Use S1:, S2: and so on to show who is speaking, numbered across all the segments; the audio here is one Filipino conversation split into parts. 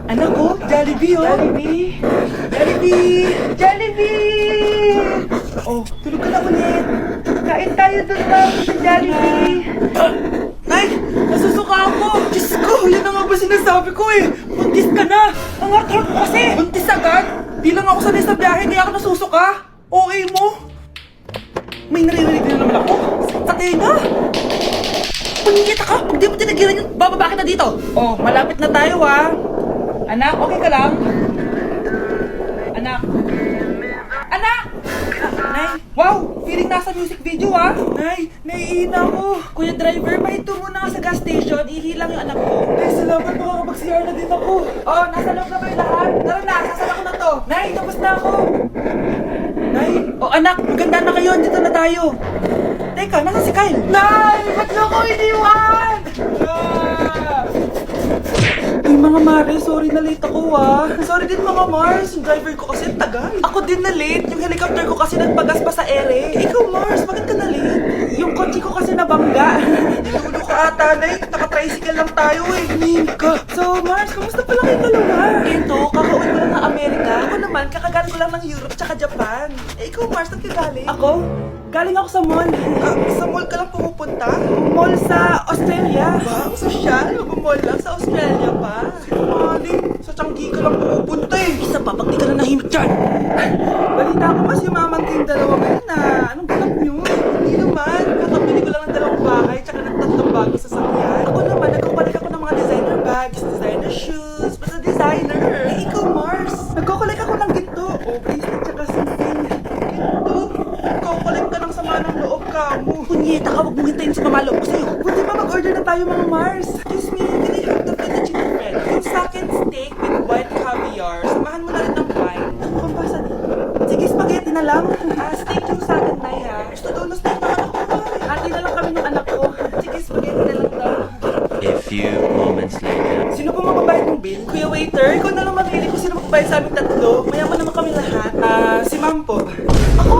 S1: Anak ko, Jollibee oh. Jollibee! Jollibee! Jollibee! Oh, tulog ka na ulit. Kain tayo doon ma'am sa Jollibee. Nay, nasusuka ako. Diyos ko, yan na nga ba sinasabi ko eh. Buntis ka na. Ang hard-hard mo kasi. Buntis agad? Di lang ako sanay sa biyahe, kaya ako nasusuka. Okay mo? May naririnig na naman ako. Sa tenga. Punyeta ka, pag di mo tinagilan yun, bababa kita dito. Oh, malapit na tayo ha. Anak, okay ka lang? Anak. Anak! Nay, wow! Feeling nasa music video ha? Nay, naiina ako. Kuya driver, mahinto muna ka sa gas station. Ihilang yung anak ko. Nay, salamat, makakapag-CR na din ako. Oh, nasa loob na ba yung lahat? Tara na, sasala ko na to. Nay, tapos na ako. Nay, oh anak, maganda na kayo. Dito na tayo. Teka, nasa si Kyle? Nay, ba't na ako iniwan? Ay mga Mare, sorry na late ako ah. Sorry din mga Mars, yung driver ko kasi tagal. Ako din na late, yung helicopter ko kasi nagpagas pa sa ere. Ikaw Mars, bakit ka na late? Yung kotse ko kasi nabangga. Nilulo ka ata na naka-tricycle lang tayo eh. Name ka. So Mars, kamusta pala kayo dalawa? Ito, kakauwi ko lang ng Amerika. Ako naman, kakagaling ko lang ng Europe tsaka Japan. Eh ikaw Mars, saan ka galing? Ako? Galing ako sa mall. Sa mall ka lang pumupunta? Mall sa Australia. Ba? Ang sosyal? Mag-mall lang sa Australia pa? Sinungaling. Sa Changi ka lang pumupunta eh. Isa pa, pag di ka na nahimik dyan. Balita ko mas yumaman kayong dalawa ngayon na. Anong balak nyo? Hindi naman. Kakabili ko lang ng dalawang bahay tsaka ng tatlong bagong sasakyan. Ako naman, nagkukulik ako ng mga designer bags, designer shoes, basta designer. Eh, ikaw Mars. Nagkukulik ako ng ginto. Oh, bracelet tsaka something. Ginto? Nagkukulik ka ng sama ng loob ka mo. Punyeta ka, huwag mong hintayin sa mamaloob ko sa'yo. Buti ba mag-order na tayo mga Mars? Excuse me, can I have the fettuccine bread? Yung second steak with white caviar. Samahan mo na rin ng wine. Ang pampasa dito. Sige, spaghetti na lang. Steak yung sa akin, Nay ha. Gusto daw na steak ng anak ko. Hati na lang kami ng anak ko. Sige, spaghetti na lang daw.
S2: A few moments later.
S1: Sino po magbabayad ng bill? Kuya waiter, ikaw na lang mamili kung sino magbabayad sa aming tatlo. Mayaman naman kami lahat. Si ma'am po. Ako?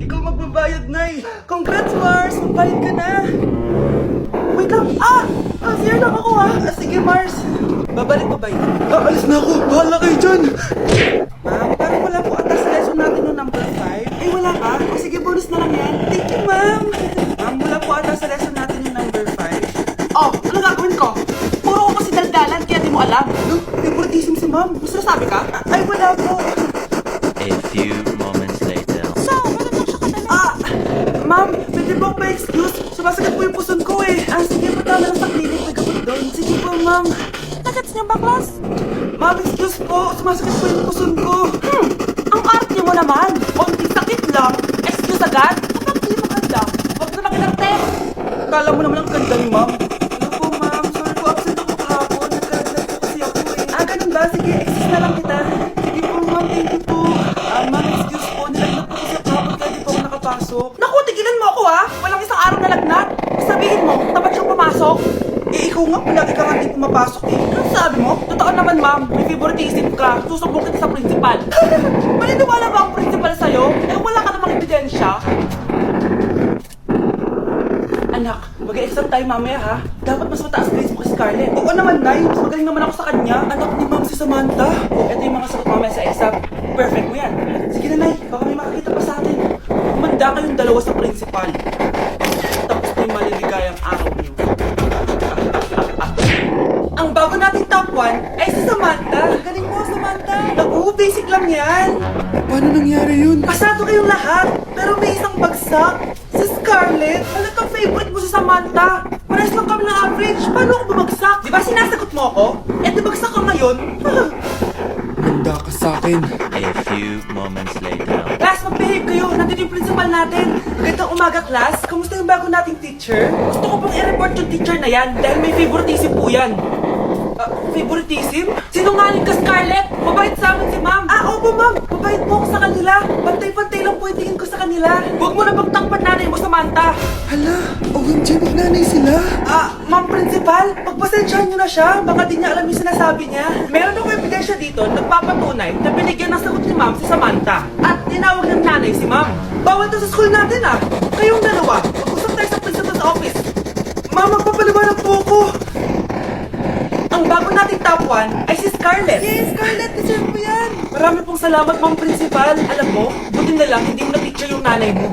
S1: Ikaw magbabayad, Nay. Congrats, Mars. Magbayad ka na. Wait lang. Sir lang ako ha. Sige, Mars. Babalik pa ba yun? Alis na ako. Bahala kayo dyan. Ma'am, parang wala po ata sa lesson natin yung number 5. Eh, wala ka? O sige, bonus na lang yan. Thank you, ma'am. Ma'am, wala po ata sa lesson natin yung number 5. Oh, ano gagawin ko? Puro ko kasi daldalan, kaya di mo alam. No, favoritism si ma'am. Mas nasabi ka? Ay, wala po.
S2: A few moments later.
S1: So, wala lang siya kadala. Ma'am, pwede ba pa-excuse? Sumasagat po yung puson ko eh. Sige, patala lang sa clinic. May kapot doon. Sige po, ma'am. Nagats niyo ba, class? Ma'am, excuse po. Sumasagat po yung puson ko. Ang arte mo naman. Konting sakit lang. Excuse agad? Kapag hindi maganda. Huwag na makilarte. Kala mo naman ang ganda ni ma'am. Ano po, ma'am? Sorry po, absent ako kahapon. Nagkaraglag po kasi ako eh. Ganun ba? Sige, excuse na lang kita. Sige po, ma'am. Thank you po. Ma'am, excuse po. Nilaglag po kasi ako kahapon kaya di po ako nakapasok. Naku, tigilan mo ako ha. Walang isang araw na lagnat. Sabihin mo, tapat siyang pumasok. Eh, ikaw nga, palagi ka nga di pumapasok eh. Ano sabi mo? Totoo naman, ma'am. May favoritism ka. Susubok kita sa principal. Maniniwala ba ang principal sa'yo? Eh, wala ka namang ebidensya. Anak, mag-exam tayo mamaya ha. Dapat mas mataas grades mo kay Scarlett. Oo naman, Nay. Mas magaling naman ako sa kanya. Anak ni Ma'am si Samantha. Ito yung mga sagot mamaya sa exam. Perfect mo yan. Sige na, Nay. Baka may makakita pa sa atin. Kumanda kayong dalawa sa principal. Tapos na yung maliligayang araw niyo. Ang bago nating top 1 ay si Samantha. Galing mo, Samantha. Naku, basic lang yan. Paano nangyari yun? Pasado kayong lahat, pero may isang bagsak. Si Scarlett, talagang favorite mo si Samantha. Parehas lang kami ng average. Paano ako bumagsak? Di ba sinasagot mo ako? Eh, di bagsak ka ngayon?
S3: Handa ka sa akin.
S2: A few moments later.
S1: Class, mag-behave kayo. Nandito yung principal natin. Magandang umaga, class. Kamusta yung bago nating teacher? Gusto ko pong i-report yung teacher na yan dahil may favoritism po yan. Favoritism? Sinungaling ka, Scarlett! Mabait sa amin si ma'am! Opo ma'am! Mabait po ako sa kanila! Pantay-pantay lang po yung tingin ko sa kanila! Huwag mo na pagtakpan nanay mo, Samantha!
S3: Hala, OMG, magnanay sila.
S1: Ma'am principal, pagpasensyahan niyo na siya. Baka di niya alam yung sinasabi niya. Meron ako ebidensya dito nagpapatunay na binigyan ng sagot ni ma'am si Samantha. At tinawag ng nanay si ma'am. Bawal to sa school natin Kayong dalawa, mag-usap tayo sa principal's office. Ma'am, magpapaliwanag po ako. Ang bago nating top 1 ay si Scarlett. Yes, Scarlett, deserve mo yan. Marami pong salamat, Ma'am Principal. Alam mo, buti na lang hindi mo na-picture yung nanay mo.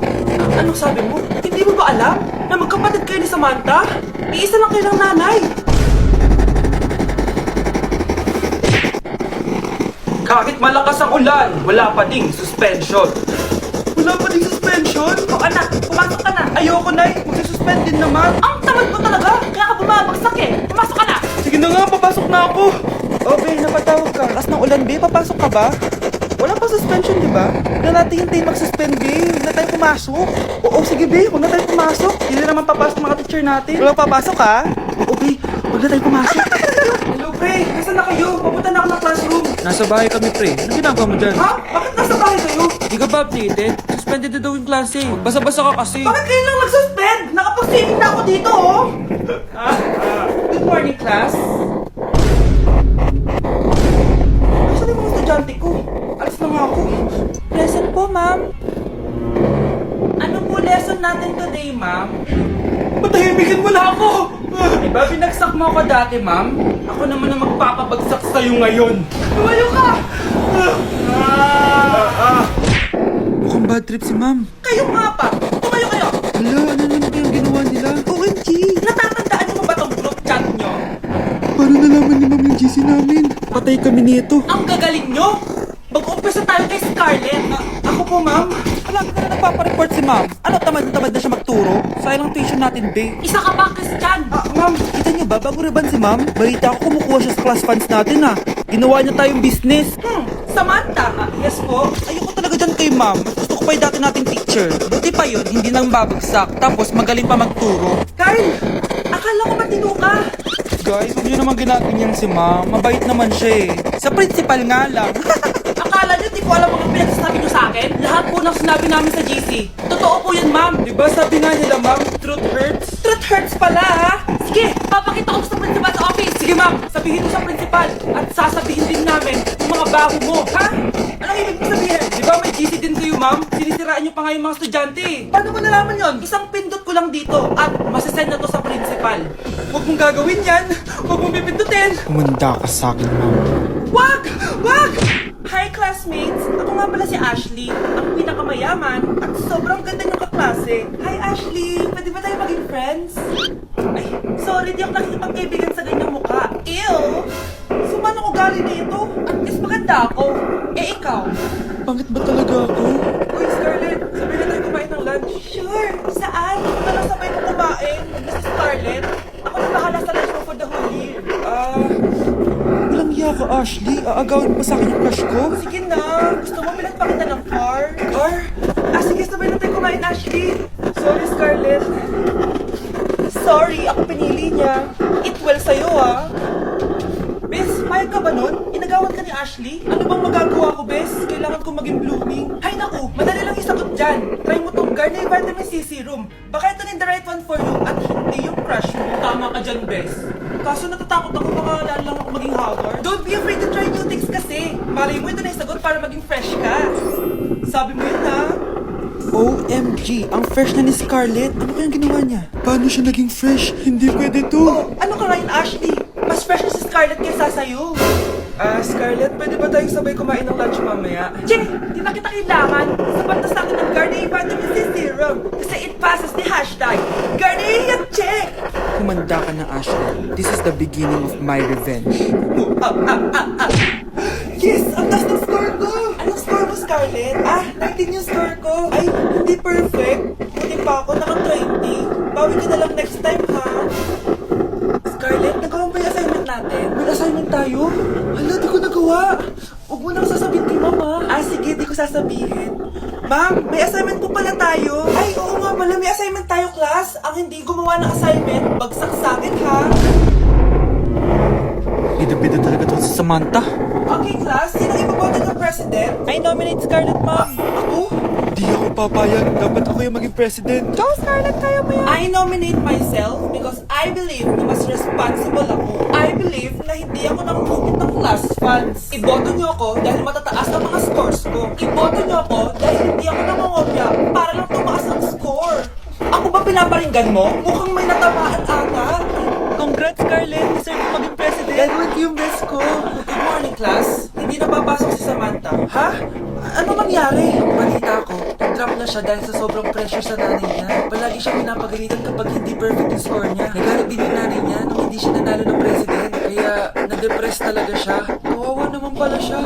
S1: Anong sabi mo? Hindi mo ba alam na magkapatid kayo ni Samantha? Iisa lang kayo ng nanay. Kahit malakas ang ulan, wala pa ding suspension. Wala pa ding suspension? O anak, pumasok ka na. Ayoko na magsususpend din naman. Ang tamad mo talaga, kaya ka bumabagsak eh. Pumasok ka na. Sige na nga, papasok na ako. Oh, Be, napatawag ka. Lakas ng ulan, Be, papasok ka ba? Wala pa suspension, di ba? Huwag na natin hintayin mag-suspend, Be. Huwag na tayo pumasok. Oo, sige, Be, huwag na tayo pumasok. Hindi naman papasok mga teacher natin. Wala papasok, ha? Oo, Be, huwag na tayo pumasok. Hello, Pre, nasaan na kayo? Papunta na ako ng classroom.
S4: Nasa bahay kami, pre. Anong ginagawa mo dyan?
S1: Ha? Bakit nasa bahay kayo?
S4: Di ka ba updated? Suspended na daw yung klase. Basa-basa ka kasi.
S1: Bakit kayo lang nag-suspend? Nakapag-saving na ako dito, oh! Good morning, class. Asan yung mga estudyante ko? Alis na nga ako. Lesson po, ma'am. Ano po lesson natin today, ma'am? Patahimikin mo na ako! Diba binagsak mo ako dati, ma'am? Ako naman ang magpapabagsak sa'yo ngayon. Tumayo ka!
S4: Mukhang bad trip si ma'am.
S1: Kayo nga pa! Tumayo kayo!
S4: Hala, ano naman kayang ginawa nila?
S1: OMG! Natatandaan niyo ba tong group chat niyo?
S4: Paano nalaman ni ma'am yung GC namin? Patay kami nito.
S1: Ang gagaling nyo! Mag-umpisa tayo kay Scarlett. Ako po, ma'am.
S4: Palagi ka na nagpapareport si ma'am. Ano, tamad na tamad na siya magturo? Sayang ang tuition natin, be.
S1: Isa ka pa, Christian.
S4: Ma'am, kita niyo ba, bago riban si ma'am, balita ako kumukuha siya sa class funds natin, ha. Ginawa niya tayong business.
S1: Samantha. Yes po.
S4: Ayoko talaga dyan kay ma'am. Mas gusto ko pa yung dati nating teacher. Buti pa yun, hindi nang babagsak. Tapos magaling pa magturo.
S1: Kyle, akala ko matino ka.
S4: Guys, huwag niyo naman ginaganyan si ma'am. Mabait naman siya eh. Sa principal nga lang.
S1: Akala niyo di ko alam mga pinagsasabi niyo sa akin? Lahat po ng sinabi namin sa GC. Totoo po yun, ma'am.
S4: Diba sabi nga nila ma'am, truth hurts?
S1: Truth hurts pala, ha? Sige, papakita ko sa principal sa office. Sige, ma'am. Sabihin mo sa principal. At sasabihin din namin yung mga baho mo, ha? Anong ibig mo sabihin?
S4: Di ba may GC din kayo ma'am? Sinisiraan niyo pa nga yung mga estudyante.
S1: Paano mo nalaman yon? Isang pindot ko lang dito at masasend na to sa principal.
S4: Huwag mong gagawin yan. Huwag mong pipindutin. Kumanda ka sa akin ma'am.
S1: Wag! Wag! Hi classmates! Ako nga pala si Ashley, ang pinakamayaman at sobrang ganda niyong kaklase. Hi Ashley! Pwede ba tayo maging friends? Ay, sorry, di ako nakikipagkaibigan sa ganyang mukha. Ew! Sumano ugali na ito? At least maganda ako. Eh ikaw?
S4: Pangit ba talaga ako?
S1: Uy Scarlett, sabay na tayo kumain ng lunch. Sure! Saan? Ako na lang sabay ko kumain. Mag-miss si Scarlett. Ako na bahala sa lunch mo for the whole year.
S4: Walang iya ka, Ashley. Aagawin pa sa akin yung crush ko.
S1: Sige na. Gusto mo pinagpakita ng car? Car? Sige, sabay na tayo kumain, Ashley. Sorry, Scarlett. Sorry, ako pinili niya. It well sa'yo, ah. Bes, mayag ka ba nun? Inagawan ka ni Ashley? Ano bang magagawa ko, Bes? Kailangan ko maging blooming. Hay naku, madali lang isagot dyan. Try mo tong Garnier Vitamin C Serum. Baka ito rin the right one for you at hindi yung crush mo. Tama ka dyan, Bes. Kaso natatakot ako baka lalo lang ako maging haggard. Don't be afraid to try new things kasi. Malay mo ito na yung sagot para maging fresh ka. Sabi mo yun, ha?
S4: OMG, ang fresh na ni Scarlett. Ano kayang ginawa niya? Paano siya naging fresh? Hindi pwede to.
S1: Oh, ano ka Ryan Ashley? Mas fresh na si Scarlett kaysa sa'yo. Scarlett, pwede ba tayong sabay kumain ng lunch mamaya? Che, di na kita kailangan. Sapat na sa akin ng Garnier Vitamin C Serum. Kasi it passes the hashtag Garnier Check!
S4: Kumanda ka na, Ashley. This is the beginning of my revenge.
S1: Yes! Ang taas ng score ko! Anong score mo, Scarlett? 19 yung score ko. Ay, hindi perfect. Buti pa ako, naka-20. Bawi ka na lang next time, ha? Scarlett, nagawa mo ba yung assignment natin? May assignment tayo? Hala, di ko nagawa. Huwag mo nang sasabihin kay mama. Sige, di ko sasabihin. Ma'am, may assignment po pala tayo. Ay, oo nga pala, may assignment tayo, class. Ang hindi gumawa ng assignment, bagsak sa akin, ha?
S4: Bida-bida talaga to si Samantha.
S1: Okay, class, sino ipoboto ng president?
S4: I nominate Scarlett, ma'am.
S1: Ako?
S4: Di ako papayag. Dapat ako yung maging president.
S1: Go, Scarlett, kaya mo yan. I nominate myself because I believe na mas responsible ako. I believe na hindi ako nangungupit ng class funds. Iboto niyo ako dahil matataas ang mga scores ko. Iboto niyo ako dahil hindi ako nangungopya para lang tumaas ang score. Ako ba pinaparinggan mo? Mukhang may natamaan ata. Congrats, Scarlett! Deserve mo maging president! Gagawin ko yung best ko! Good morning, class! Hindi na papasok si Samantha. Ha? Ano nangyari? Balita ko, nag-drop na siya dahil sa sobrang pressure sa nanay niya. Palagi siya pinapagalitan kapag hindi perfect yung score niya. Nagalit din yung nanay niya nung hindi siya nanalo ng president. Kaya, na-depress talaga siya. Kawawa naman pala siya.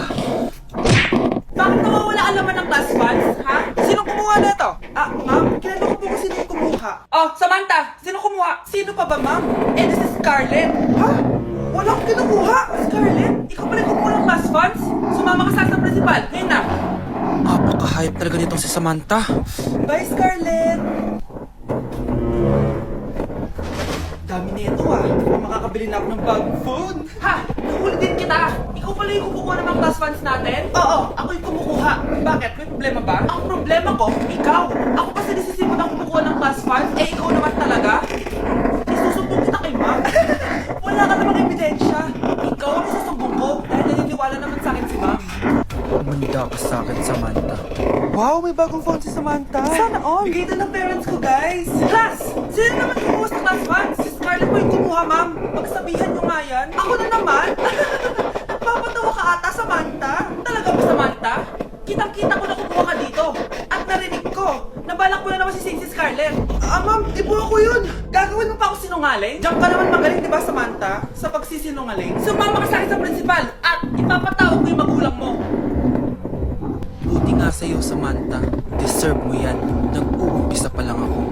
S1: Bakit nawawala ka naman ng class funds, ha? Sinong kumuha na ito? Ah, ma'am, kilala ko po kung sino kumuha. Oh, Samantha, sino kumuha? Sino pa ba, ma'am? Eh, this is Scarlett. Ha? Wala akong kinukuha. Scarlett, ikaw pala yung kumuha ng class funds? Sumama ka sa principal. Ngayon na. Napaka-hype talaga nitong si Samantha. Bye, Scarlett. Dami na ito ah. Makakabili na ako ng bagong phone. Ha? Nahuli din kita. Ikaw pala yung kumukuha ng mga class funds natin? Oo, ako yung kumukuha. Bakit? May problema ba? Ang problema ko, ikaw. Ako kasi nisisimod ang kumukuha ng class funds. Eh, ikaw naman talaga? Isusumbong kita kay ma'am. Wala ka namang ebidensya. Ikaw ang isusumbong ko dahil naniniwala naman sa akin si ma'am. Manda ka sa akin, Samantha. Wow, may bagong phone si Samantha. Sana all. Bigay ito ng parents ko, guys. Class! Sino naman kumuha sa class funds? Si Scarlett po yung kumuha, ma'am. Pagsabihan nyo nga yan. Ako na naman. Nagpapatawa ka ata, Samantha. Talaga ba, Samantha? Kitang-kita ko na kumuha ka dito. At narinig ko. Nabalak mo na naman si Scarlett. Ah, ma'am, di po ako yun. Gagawin mo pa ako sinungaling? Diyan ka naman magaling, di ba, Samantha? Sa pagsisinungaling. Sumama ka sa akin sa principal at ipapatawag ko yung magulang mo. Buti nga sa'yo, Samantha. Deserve mo yan. Nag-uumpisa pa lang ako.